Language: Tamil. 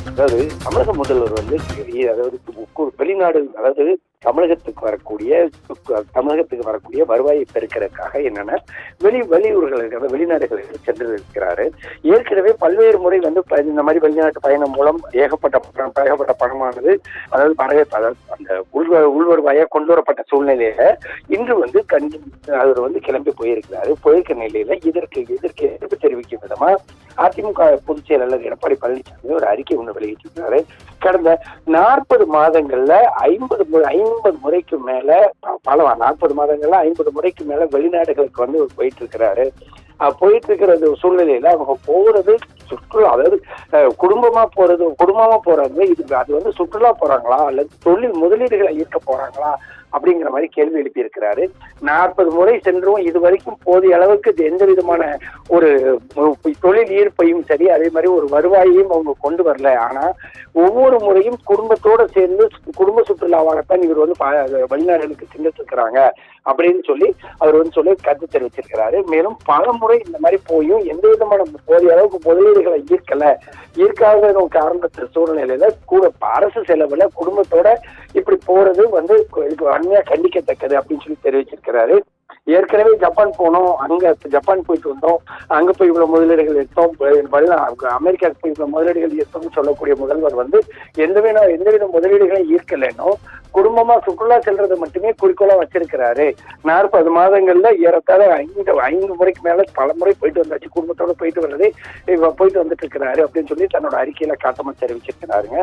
அதாவது தமிழக முதல்வர் வந்து அதாவது வெளிநாடு, அதாவது தமிழகத்துக்கு வரக்கூடிய வருவாயை பெருக்கிறதுக்காக என்னன்னா வெளியூர்களுக்கு வெளிநாடுகளுக்கு சென்றிருக்கிறாரு. ஏற்கனவே பல்வேறு முறை வந்து இந்த மாதிரி வெளிநாட்டு பயணம் மூலம் ஏகப்பட்ட பணமானது, அதாவது அந்த உள்வருவாயை கொண்டு வரப்பட்ட சூழ்நிலையில இன்று வந்து அவர் வந்து கிளம்பி போயிருக்க நிலையில இதற்கு எதிர்ப்பு தெரிவிக்கும் விதமா அதிமுக பொதுச் செயலாளர் எடப்பாடி பழனிசாமி ஒரு அறிக்கை ஒன்று வெளியிட்டிருக்கிறாரு. கடந்த 40 மாதங்கள்ல 50 முறைக்கு மேல 40 மாதங்கள்ல 50 முறைக்கு மேல வெளிநாடுகளுக்கு வந்து போயிட்டு இருக்கிற சூழ்நிலையில அவங்க போறது சுற்றுலா, அதாவது குடும்பமா போறாங்க. அது வந்து சுற்றுலா போறாங்களா அல்லது தொழில் முதலீடுகளை ஈர்க்க போறாங்களா அப்படிங்கிற மாதிரி கேள்வி எழுப்பி இருக்கிறாரு. 40 முறை சென்றும் இதுவரைக்கும் போதிய அளவுக்கு எந்த விதமான ஒரு தொழில் ஈர்ப்பையும் சரி, அதே மாதிரி ஒரு வருவாயையும் அவங்க கொண்டு வரல. ஆனா ஒவ்வொரு முறையும் குடும்பத்தோட சேர்ந்து குடும்ப சுற்றுலாவாகத்தான் இவர் வந்து வெளிநாடுகளுக்கு சென்றுட்டு இருக்கிறாங்க அப்படின்னு சொல்லி அவர் வந்து கருத்து தெரிவிச்சிருக்கிறாரு. மேலும் பல முறை இந்த மாதிரி போயும் எந்த விதமான போதிய அளவுக்கு முதலீடுகளை ஈர்க்காத காரணத்தின் சூழ்நிலையில கூட அரசு செலவுல குடும்பத்தோட இப்படி போறது வந்து வன்மையா கண்டிக்கத்தக்கது அப்படின்னு சொல்லி தெரிவிச்சிருக்கிறாரு. ஏற்கனவே ஜப்பான் போனோம், அங்க ஜப்பான் போயிட்டு வந்தோம், அங்க போய் இவ்வளவு முதலீடுகள் எடுத்தோம், அமெரிக்காவுக்கு போய் இவ்வளவு முதலீடுகள் எடுத்தோம்னு சொல்லக்கூடிய முதல்வர் வந்து எந்தவித முதலீடுகளையும் ஈர்க்கலன்னு குடும்பமா சுற்றுலா செல்றது மட்டுமே குறிக்கோளா வச்சிருக்கிறாரு. 40 மாதங்கள்ல ஏறத்தாழ 5 முறைக்கு மேல பல முறை போயிட்டு வந்தாச்சு, குடும்பத்தோட போயிட்டு வந்துட்டு இருக்கிறாரு அப்படின்னு சொல்லி தன்னோட அறிக்கையில காட்டமா தெரிவிச்சிருக்கிறாருங்க.